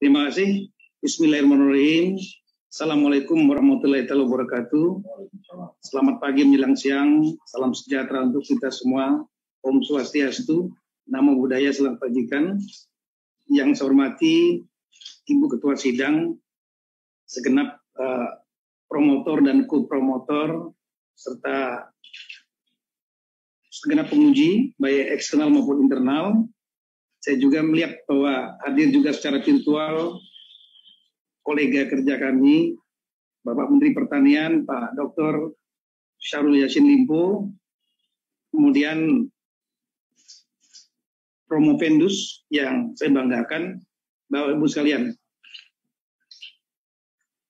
Terima kasih. Bismillahirrahmanirrahim. Assalamualaikum warahmatullahi wabarakatuh. Selamat pagi menjelang siang. Salam sejahtera untuk kita semua. Om Swastiastu. Namo Buddhaya Salam Kebajikan. Yang saya hormati Ibu Ketua Sidang, segenap promotor dan co-promotor, serta segenap penguji, baik eksternal maupun internal. Saya juga melihat bahwa hadir juga secara virtual kolega kerja kami, Bapak Menteri Pertanian, Pak Dr. Syahrul Yassin Limpo, kemudian Promovendus yang saya banggakan, Bapak Ibu sekalian.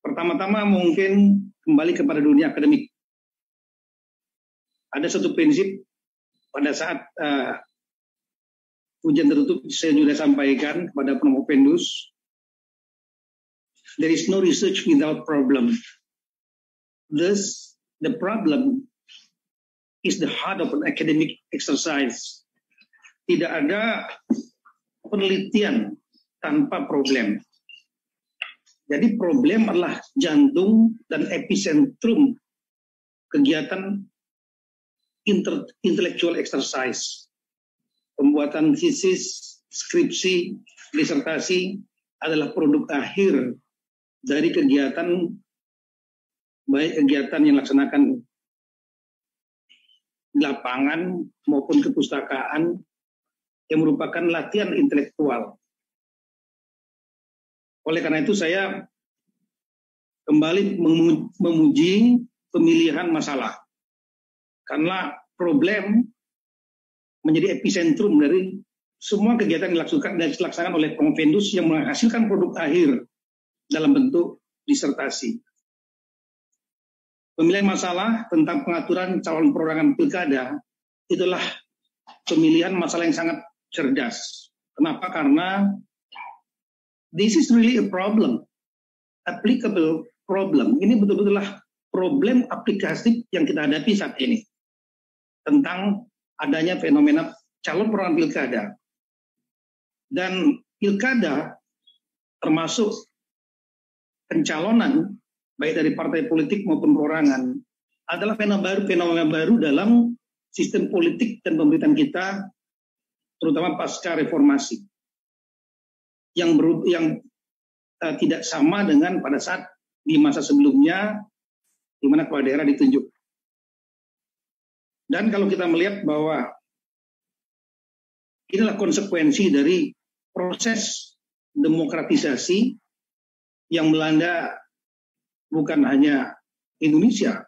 Pertama-tama mungkin kembali kepada dunia akademik. Ada satu prinsip pada saat ujian tertutup saya sudah sampaikan kepada Promovendus, there is no research without problem. Thus, the problem is the heart of an academic exercise. Tidak ada penelitian tanpa problem. Jadi problem adalah jantung dan epicentrum kegiatan intellectual exercise. Pembuatan tesis, skripsi, disertasi adalah produk akhir dari kegiatan, baik kegiatan yang dilaksanakan di lapangan maupun kepustakaan, yang merupakan latihan intelektual. Oleh karena itu saya kembali memuji pemilihan masalah. Karena problem menjadi epicentrum dari semua kegiatan yang dilaksanakan oleh Promovendus yang menghasilkan produk akhir dalam bentuk disertasi. Pemilihan masalah tentang pengaturan calon perorangan pilkada itulah pemilihan masalah yang sangat cerdas. Kenapa? Karena this is really a problem, applicable problem. Ini betul-betullah problem aplikatif yang kita hadapi saat ini tentang adanya fenomena calon perorangan pilkada. Dan pilkada termasuk pencalonan baik dari partai politik maupun perorangan adalah fenomena baru dalam sistem politik dan pemerintahan kita, terutama pasca reformasi, yang tidak sama dengan pada saat di masa sebelumnya di mana kepala daerah ditunjuk. Dan kalau kita melihat bahwa inilah konsekuensi dari proses demokratisasi yang melanda bukan hanya Indonesia,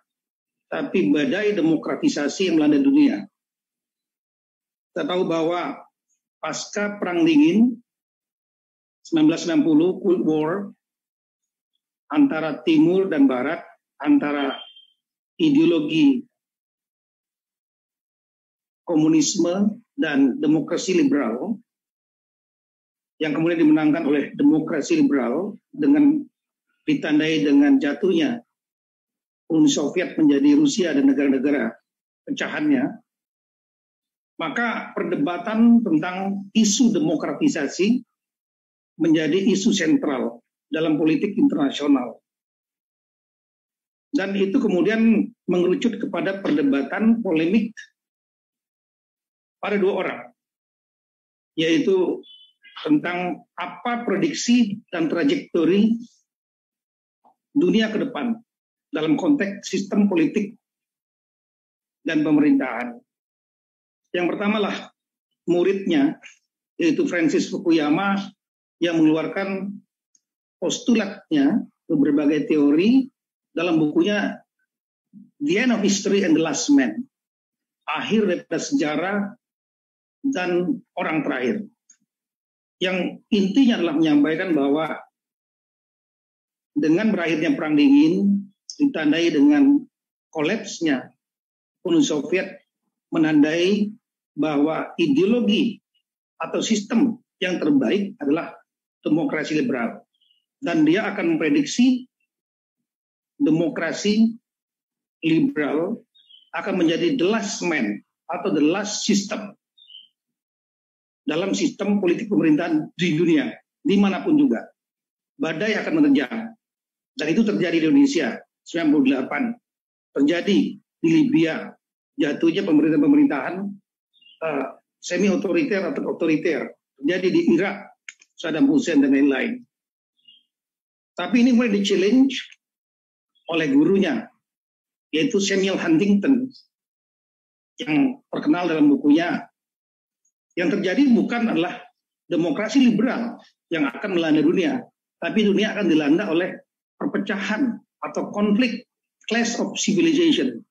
tapi badai demokratisasi yang melanda dunia. Kita tahu bahwa pasca Perang Dingin 1990, Cold War, antara Timur dan Barat, antara ideologi komunisme dan demokrasi liberal, yang kemudian dimenangkan oleh demokrasi liberal dengan ditandai dengan jatuhnya Uni Soviet menjadi Rusia dan negara-negara pecahannya, maka perdebatan tentang isu demokratisasi menjadi isu sentral dalam politik internasional. Dan itu kemudian mengerucut kepada perdebatan polemik pada dua orang, yaitu tentang apa prediksi dan trajektori dunia ke depan dalam konteks sistem politik dan pemerintahan. Yang pertama lah muridnya, yaitu Francis Fukuyama, yang mengeluarkan postulatnya berbagai teori dalam bukunya The End of History and the Last Man, akhir daripada sejarah dan orang terakhir, yang intinya adalah menyampaikan bahwa dengan berakhirnya Perang Dingin ditandai dengan kolapsnya Uni Soviet, menandai bahwa ideologi atau sistem yang terbaik adalah demokrasi liberal, dan dia akan memprediksi demokrasi liberal akan menjadi the last man atau the last system dalam sistem politik pemerintahan di dunia, dimanapun juga. badai akan menerjang. Dan itu terjadi di Indonesia 98, terjadi di Libya, jatuhnya pemerintahan semi otoriter atau otoriter, terjadi di Irak, Saddam Hussein dan lain-lain. Tapi ini mulai di-challenge oleh gurunya, yaitu Samuel Huntington, yang terkenal dalam bukunya. Yang terjadi bukan adalah demokrasi liberal yang akan melanda dunia, tapi dunia akan dilanda oleh perpecahan atau konflik, clash of civilization,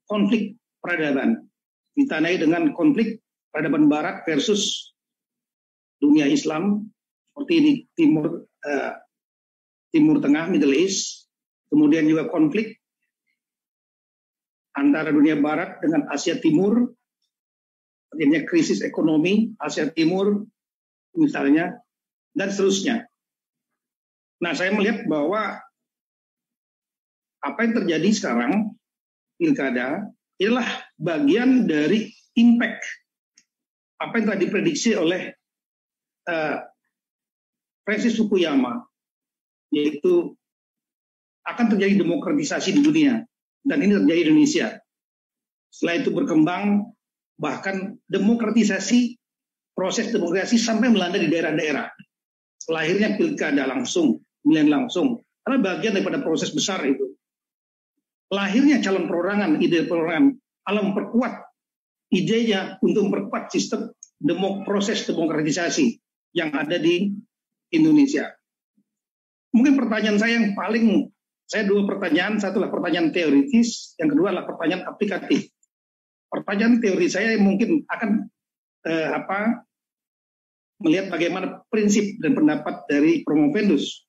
konflik peradaban, ditandai dengan konflik peradaban Barat versus dunia Islam seperti di Timur Tengah, Middle East, kemudian juga konflik antara dunia Barat dengan Asia Timur, artinya krisis ekonomi Asia Timur misalnya, dan seterusnya. Nah, saya melihat bahwa apa yang terjadi sekarang, pilkada, adalah bagian dari impact apa yang telah diprediksi oleh Francis Fukuyama, yaitu akan terjadi demokratisasi di dunia, dan ini terjadi di Indonesia. Setelah itu berkembang, bahkan proses demokratisasi sampai melanda di daerah-daerah. Lahirnya pilkada langsung, pemilihan langsung, karena bagian daripada proses besar itu. Lahirnya calon perorangan, ide perorangan, alam memperkuat idenya untuk memperkuat sistem proses demokratisasi yang ada di Indonesia. Mungkin pertanyaan saya yang saya dua pertanyaan, satu adalah pertanyaan teoritis, yang kedua adalah pertanyaan aplikatif. Pertanyaan teori saya mungkin akan melihat bagaimana prinsip dan pendapat dari Promovendus.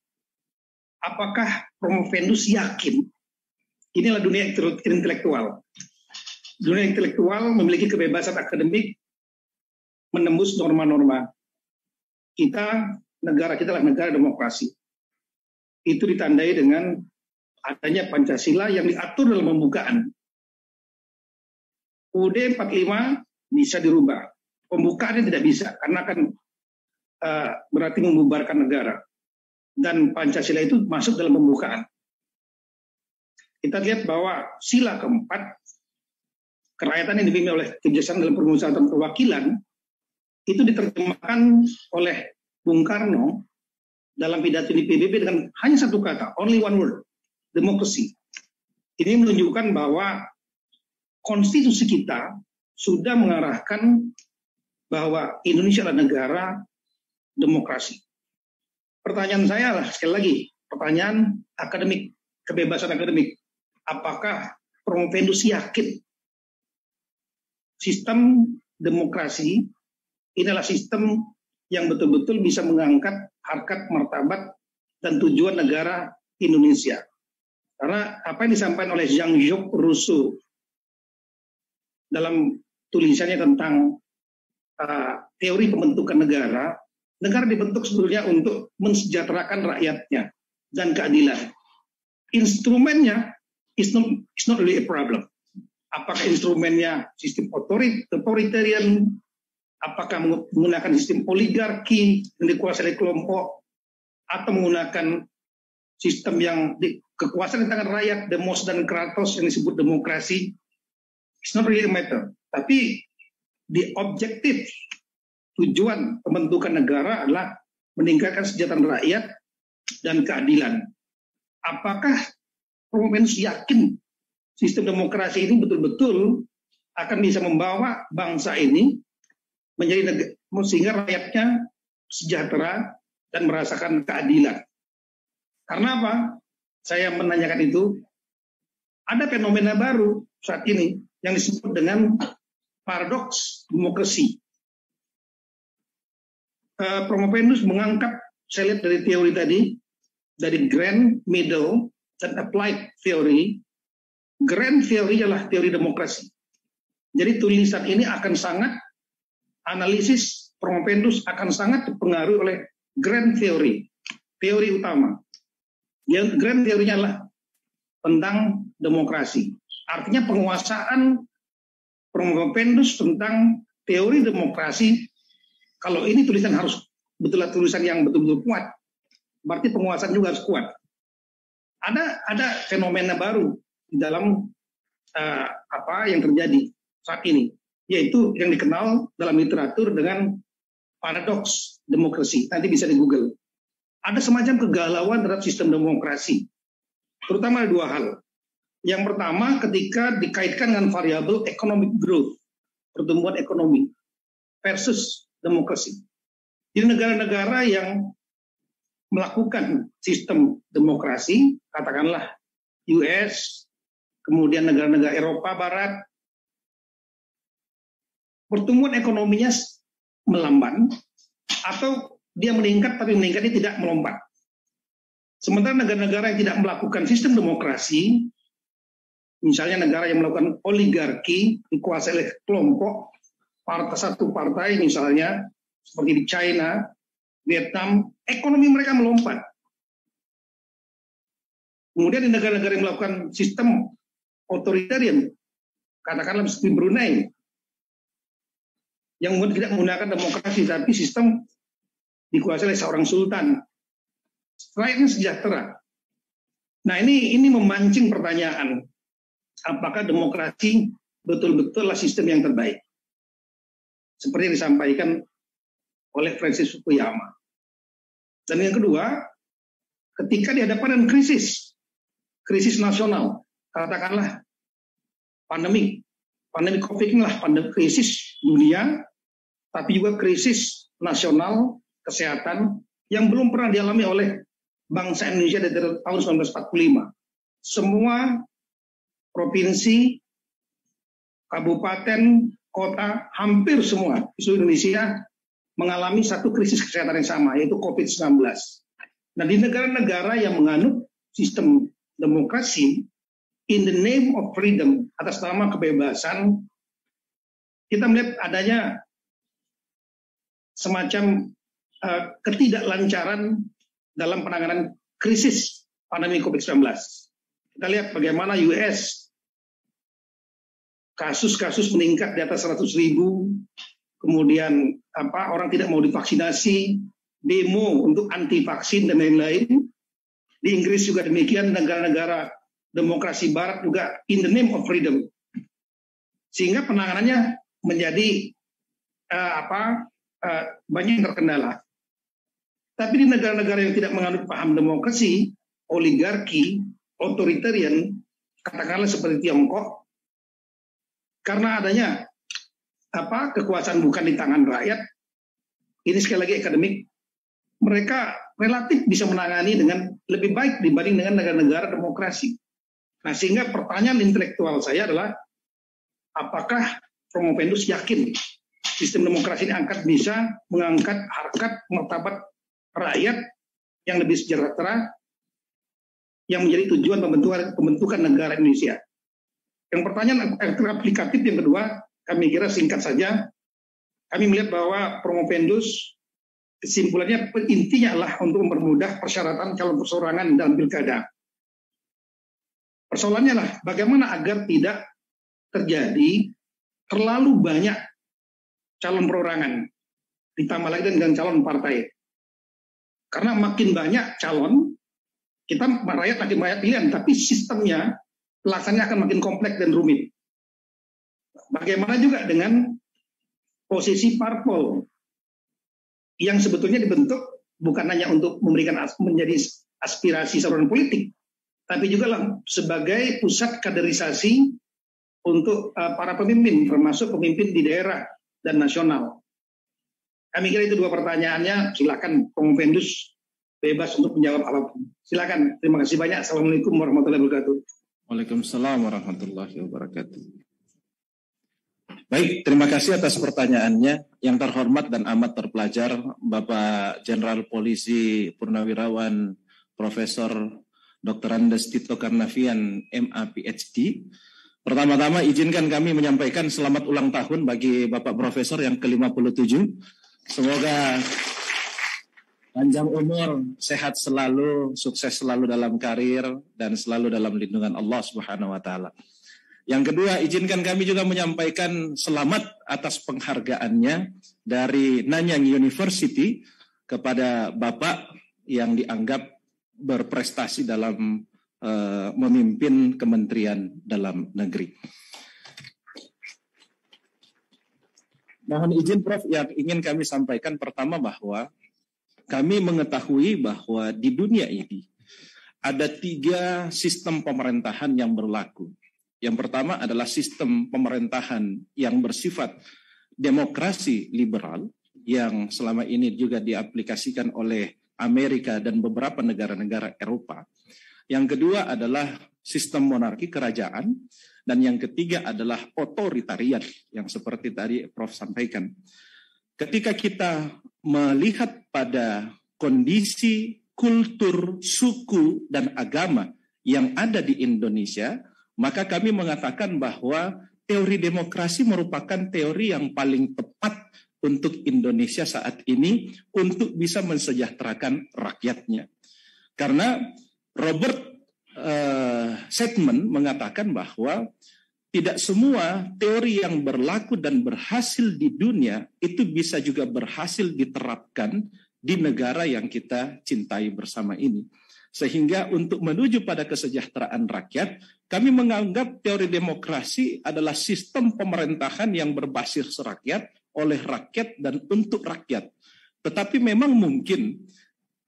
Apakah Promovendus yakin inilah dunia intelektual? Dunia intelektual memiliki kebebasan akademik menembus norma-norma. Negara kita adalah negara demokrasi. Itu ditandai dengan adanya Pancasila yang diatur dalam pembukaan. UUD 45 bisa dirubah. Pembukaannya tidak bisa, karena akan berarti membubarkan negara. Dan Pancasila itu masuk dalam pembukaan. Kita lihat bahwa sila keempat, kerakyatan yang dipimpin oleh kebijaksanaan dalam permusyawaratan perwakilan, itu diterjemahkan oleh Bung Karno dalam pidato di PBB dengan hanya satu kata, only one word, demokrasi. Ini menunjukkan bahwa konstitusi kita sudah mengarahkan bahwa Indonesia adalah negara demokrasi. Pertanyaan saya lah, sekali lagi, pertanyaan akademik, kebebasan akademik. Apakah Promovendus yakin sistem demokrasi ini adalah sistem yang betul-betul bisa mengangkat harkat, martabat, dan tujuan negara Indonesia? Karena apa yang disampaikan oleh Jean-Jacques Rousseau dalam tulisannya tentang teori pembentukan negara dibentuk sebetulnya untuk mensejahterakan rakyatnya dan keadilan. Instrumennya is not really a problem. Apakah instrumennya sistem authoritarian, apakah menggunakan sistem oligarki yang dikuasai oleh kelompok, atau menggunakan sistem yang kekuasaan di tangan rakyat, demos dan kratos yang disebut demokrasi, it's not really a matter. Tapi di objektif tujuan pembentukan negara adalah meningkatkan kesejahteraan rakyat dan keadilan. Apakah Promovendus yakin sistem demokrasi ini betul-betul akan bisa membawa bangsa ini menjadi sehingga rakyatnya sejahtera dan merasakan keadilan? Karena apa? Saya menanyakan itu. Ada fenomena baru saat ini yang disebut dengan paradoks demokrasi. Promovendus mengangkat, saya lihat dari teori tadi, dari grand, middle, dan applied theory. Grand theory adalah teori demokrasi. Jadi tulisan ini akan sangat, analisis Promovendus akan sangat dipengaruhi oleh grand theory, teori utama. Yang grand teorinya adalah tentang demokrasi. Artinya penguasaan Promovendus tentang teori demokrasi. Kalau ini tulisan harus betul tulisan yang betul-betul kuat, berarti penguasaan juga harus kuat. Ada fenomena baru di dalam apa yang terjadi saat ini, yaitu yang dikenal dalam literatur dengan paradoks demokrasi. Nanti bisa di Google. Ada semacam kegalauan terhadap sistem demokrasi, terutama ada dua hal. Yang pertama, ketika dikaitkan dengan variabel economic growth, pertumbuhan ekonomi, versus demokrasi. Di negara-negara yang melakukan sistem demokrasi, katakanlah US, kemudian negara-negara Eropa Barat, pertumbuhan ekonominya melamban, atau dia meningkat tapi meningkatnya tidak melompat. Sementara negara-negara yang tidak melakukan sistem demokrasi, misalnya negara yang melakukan oligarki, dikuasai oleh kelompok, satu partai misalnya, seperti di China, Vietnam, ekonomi mereka melompat. Kemudian di negara-negara yang melakukan sistem otoritarian, katakanlah seperti Brunei, yang tidak menggunakan demokrasi, tapi sistem dikuasai oleh seorang sultan, rakyatnya sejahtera. Nah ini memancing pertanyaan, apakah demokrasi betul-betullah sistem yang terbaik? Seperti yang disampaikan oleh Francis Fukuyama. Dan yang kedua, ketika dihadapkan dengan krisis nasional, katakanlah pandemi COVID lah, pandemi krisis dunia, tapi juga krisis nasional kesehatan yang belum pernah dialami oleh bangsa Indonesia dari tahun 1945. Semua provinsi, kabupaten, kota, hampir semua di seluruh Indonesia mengalami satu krisis kesehatan yang sama, yaitu COVID-19. Nah, di negara-negara yang menganut sistem demokrasi, in the name of freedom, atas nama kebebasan, kita melihat adanya semacam ketidaklancaran dalam penanganan krisis pandemi COVID-19. Kita lihat bagaimana US, kasus-kasus meningkat di atas 100.000, kemudian orang tidak mau divaksinasi, demo untuk anti vaksin dan lain-lain. Di Inggris juga demikian, negara-negara demokrasi barat juga in the name of freedom. Sehingga penanganannya menjadi banyak yang terkendala. Tapi di negara-negara yang tidak menganut paham demokrasi, oligarki, otoritarian, katakanlah seperti Tiongkok, karena adanya kekuasaan bukan di tangan rakyat, ini sekali lagi akademik, mereka relatif bisa menangani dengan lebih baik dibanding dengan negara-negara demokrasi. Nah, sehingga pertanyaan intelektual saya adalah, apakah Promopendus yakin sistem demokrasi ini bisa mengangkat harkat martabat rakyat yang lebih sejahtera, yang menjadi tujuan pembentukan negara Indonesia? Yang pertanyaan aplikatif yang kedua, kami kira singkat saja, kami melihat bahwa Promopendus kesimpulannya intinya adalah untuk mempermudah persyaratan calon perseorangan dalam pilkada. Persoalannya adalah bagaimana agar tidak terjadi terlalu banyak calon perorangan, ditambah lagi dengan calon partai. Karena makin banyak calon, rakyat makin banyak pilihan, tapi sistemnya, pelaksanaannya akan makin kompleks dan rumit. Bagaimana juga dengan posisi parpol yang sebetulnya dibentuk bukan hanya untuk memberikan menjadi aspirasi saluran politik, tapi juga sebagai pusat kaderisasi untuk para pemimpin, termasuk pemimpin di daerah dan nasional. Kami kira itu dua pertanyaannya. Silakan Promopendus bebas untuk menjawab apapun. Silakan. Terima kasih banyak. Assalamualaikum warahmatullahi wabarakatuh. Waalaikumsalam warahmatullahi wabarakatuh. Baik, terima kasih atas pertanyaannya. Yang terhormat dan amat terpelajar Bapak Jenderal Polisi Purnawirawan Profesor Dr. Andes Tito Karnavian, MA PhD. Pertama-tama izinkan kami menyampaikan selamat ulang tahun bagi Bapak Profesor yang ke-57. Semoga panjang umur, sehat selalu, sukses selalu dalam karir, dan selalu dalam lindungan Allah Subhanahu wa Ta'ala. Yang kedua, izinkan kami juga menyampaikan selamat atas penghargaannya dari Nanyang University kepada Bapak yang dianggap berprestasi dalam memimpin Kementerian Dalam Negeri. Mohon izin Prof, yang ingin kami sampaikan pertama bahwa kami mengetahui bahwa di dunia ini ada 3 sistem pemerintahan yang berlaku. Yang pertama adalah sistem pemerintahan yang bersifat demokrasi liberal yang selama ini juga diaplikasikan oleh Amerika dan beberapa negara-negara Eropa. Yang kedua adalah sistem monarki kerajaan, dan yang ketiga adalah otoritarian yang seperti tadi Prof sampaikan. Ketika kita melihat pada kondisi kultur, suku, dan agama yang ada di Indonesia, maka kami mengatakan bahwa teori demokrasi merupakan teori yang paling tepat untuk Indonesia saat ini untuk bisa mensejahterakan rakyatnya. Karena Robert Sedman mengatakan bahwa tidak semua teori yang berlaku dan berhasil di dunia itu bisa juga berhasil diterapkan di negara yang kita cintai bersama ini. Sehingga untuk menuju pada kesejahteraan rakyat, kami menganggap teori demokrasi adalah sistem pemerintahan yang berbasis rakyat, oleh rakyat dan untuk rakyat. Tetapi memang mungkin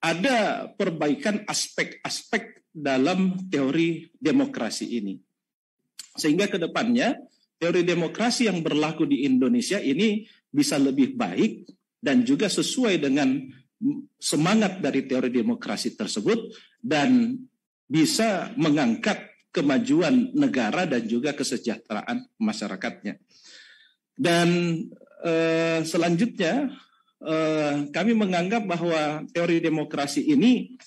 ada perbaikan aspek-aspek dalam teori demokrasi ini. Sehingga ke depannya teori demokrasi yang berlaku di Indonesia ini bisa lebih baik dan juga sesuai dengan semangat dari teori demokrasi tersebut dan bisa mengangkat kemajuan negara dan juga kesejahteraan masyarakatnya. Dan selanjutnya kami menganggap bahwa teori demokrasi ini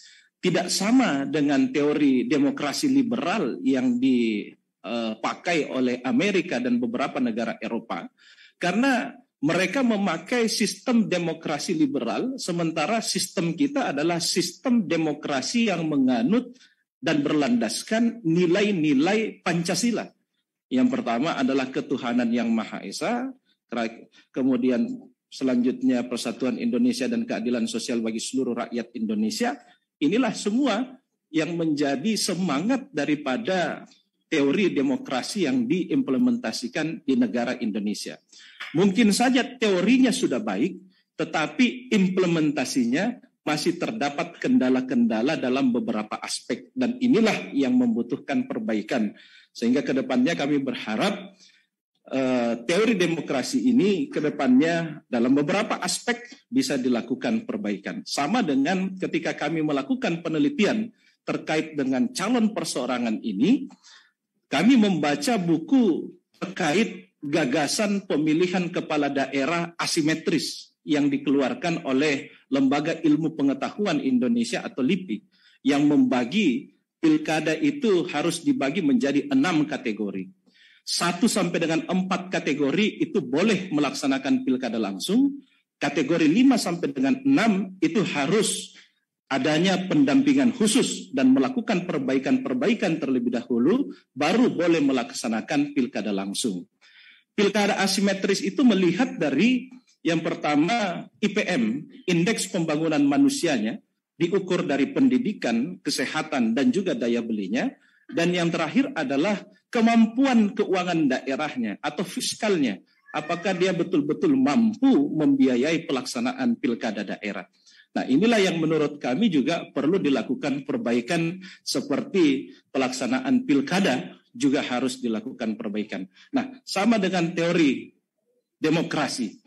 tidak sama dengan teori demokrasi liberal yang dipakai oleh Amerika dan beberapa negara Eropa, karena mereka memakai sistem demokrasi liberal, sementara sistem kita adalah sistem demokrasi yang menganut dan berlandaskan nilai-nilai Pancasila. Yang pertama adalah ketuhanan yang Maha Esa, kemudian selanjutnya persatuan Indonesia dan keadilan sosial bagi seluruh rakyat Indonesia. Inilah semua yang menjadi semangat daripada teori demokrasi yang diimplementasikan di negara Indonesia. Mungkin saja teorinya sudah baik, tetapi implementasinya masih terdapat kendala-kendala dalam beberapa aspek. Dan inilah yang membutuhkan perbaikan. Sehingga ke depannya kami berharap teori demokrasi ini ke depannya dalam beberapa aspek bisa dilakukan perbaikan. Sama dengan ketika kami melakukan penelitian terkait dengan calon perseorangan ini, kami membaca buku terkait gagasan pemilihan kepala daerah asimetris yang dikeluarkan oleh Lembaga Ilmu Pengetahuan Indonesia atau LIPI, yang membagi pilkada itu harus dibagi menjadi 6 kategori. 1 sampai dengan 4 kategori itu boleh melaksanakan pilkada langsung. Kategori 5 sampai dengan 6 itu harus adanya pendampingan khusus dan melakukan perbaikan-perbaikan terlebih dahulu, baru boleh melaksanakan pilkada langsung. Pilkada asimetris itu melihat dari yang pertama IPM, Indeks Pembangunan Manusianya, diukur dari pendidikan, kesehatan, dan juga daya belinya. Dan yang terakhir adalah kemampuan keuangan daerahnya atau fiskalnya. Apakah dia betul-betul mampu membiayai pelaksanaan pilkada daerah. Nah, inilah yang menurut kami juga perlu dilakukan perbaikan, seperti pelaksanaan pilkada juga harus dilakukan perbaikan. Nah, sama dengan teori demokrasi.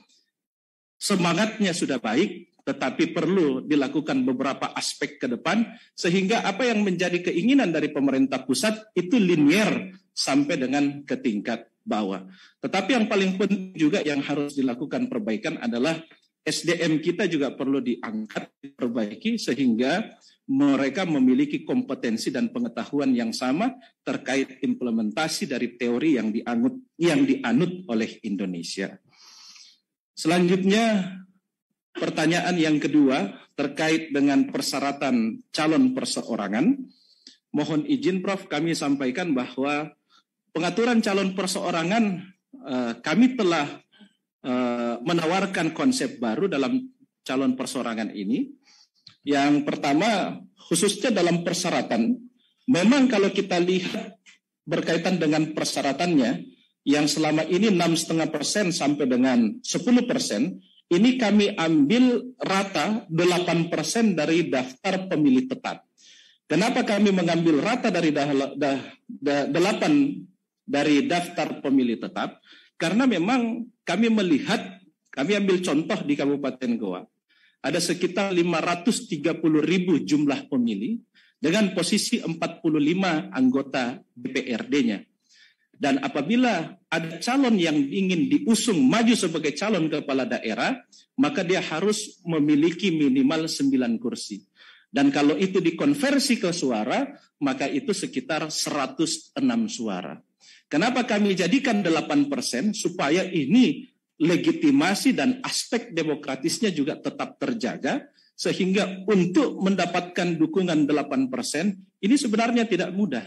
Semangatnya sudah baik, tetapi perlu dilakukan beberapa aspek ke depan, sehingga apa yang menjadi keinginan dari pemerintah pusat itu linier sampai dengan ke tingkat bawah. Tetapi yang paling penting juga yang harus dilakukan perbaikan adalah SDM kita juga perlu diangkat, diperbaiki, sehingga mereka memiliki kompetensi dan pengetahuan yang sama terkait implementasi dari teori yang dianut oleh Indonesia. Selanjutnya, pertanyaan yang kedua terkait dengan persyaratan calon perseorangan. Mohon izin Prof, kami sampaikan bahwa pengaturan calon perseorangan kami telah menawarkan konsep baru dalam calon perseorangan ini. Yang pertama, khususnya dalam persyaratan, memang kalau kita lihat berkaitan dengan persyaratannya, yang selama ini 6,5% sampai dengan 10%, ini kami ambil rata 8% dari daftar pemilih tetap. Kenapa kami mengambil rata dari 8 dari daftar pemilih tetap? Karena memang kami melihat, kami ambil contoh di Kabupaten Goa, ada sekitar 530.000 jumlah pemilih dengan posisi 45 anggota DPRD-nya. Dan apabila ada calon yang ingin diusung maju sebagai calon kepala daerah, maka dia harus memiliki minimal 9 kursi. Dan kalau itu dikonversi ke suara, maka itu sekitar 106 suara. Kenapa kami jadikan 8%? Supaya ini legitimasi dan aspek demokratisnya juga tetap terjaga, sehingga untuk mendapatkan dukungan 8% ini sebenarnya tidak mudah.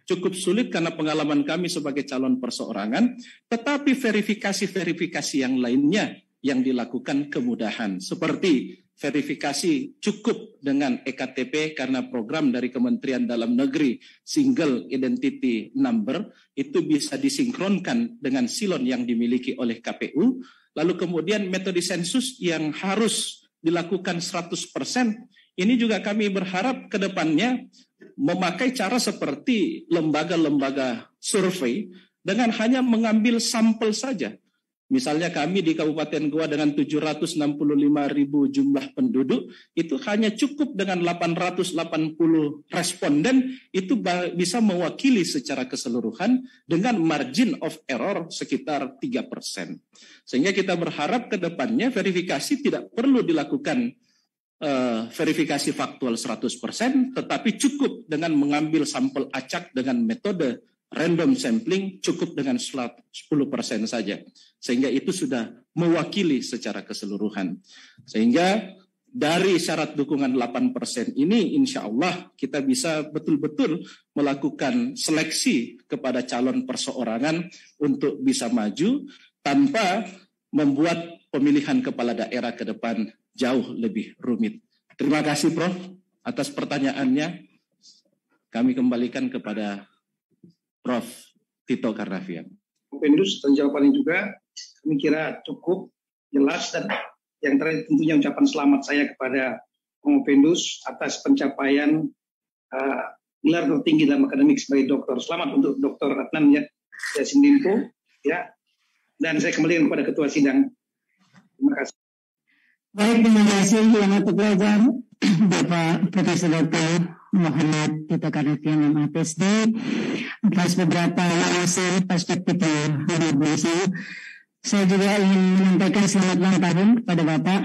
Cukup sulit karena pengalaman kami sebagai calon perseorangan, tetapi verifikasi-verifikasi yang lainnya yang dilakukan kemudahan. Seperti verifikasi cukup dengan EKTP karena program dari Kementerian Dalam Negeri Single Identity Number itu bisa disinkronkan dengan silon yang dimiliki oleh KPU. Lalu kemudian metode sensus yang harus dilakukan 100%, ini juga kami berharap ke depannya memakai cara seperti lembaga-lembaga survei dengan hanya mengambil sampel saja. Misalnya kami di Kabupaten Goa dengan 765.000 jumlah penduduk, itu hanya cukup dengan 880 responden, itu bisa mewakili secara keseluruhan dengan margin of error sekitar 3%. Sehingga kita berharap ke depannya verifikasi tidak perlu dilakukan verifikasi faktual 100%, tetapi cukup dengan mengambil sampel acak dengan metode random sampling, cukup dengan 10% saja. Sehingga itu sudah mewakili secara keseluruhan. Sehingga dari syarat dukungan 8% ini insya Allah kita bisa betul-betul melakukan seleksi kepada calon perseorangan untuk bisa maju tanpa membuat pemilihan kepala daerah ke depan jauh lebih rumit. Terima kasih Prof atas pertanyaannya. Kami kembalikan kepada Prof Tito Karnavian. Pendus dan jawabannya juga kami kira cukup jelas, dan yang terakhir tentunya ucapan selamat saya kepada Pendus atas pencapaian gelar tertinggi dalam akademik sebagai dokter. Selamat untuk Dr. Adnan Yassin Limpo, ya. Dan saya kembalikan kepada Ketua Sidang. Terima kasih. Baik, terima kasih yang terpelajar Bapak Profesor Dr. Muhammad Tito Karnavian MPhD atas beberapa wawasan perspektif yang luar biasa. Saya juga ingin menyampaikan selamat ulang tahun kepada Bapak.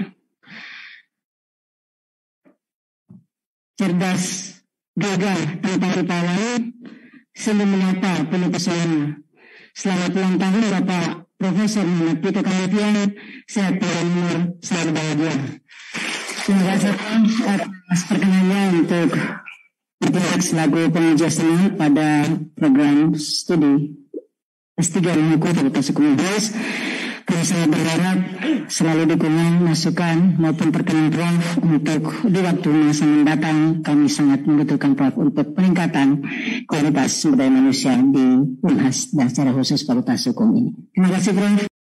Cerdas, gagah, tanpa pahlawan, selalu menyapa penuh pesona. Selamat ulang tahun Bapak Profesor Muhammad Tito Karnavian, sehat dan umur selalu bahagia. Terima kasih atas perkenannya untuk bertindak selaku pengajar seni pada program studi S3 Ilmu Hukum Fakultas Hukum Unhas. Kami sangat berharap selalu dukungan, masukan maupun perkenan Prof untuk di waktu masa mendatang. Kami sangat membutuhkan Prof untuk peningkatan kualitas sumber daya manusia di Unhas dan secara khusus Fakultas Hukum ini. Terima kasih Prof.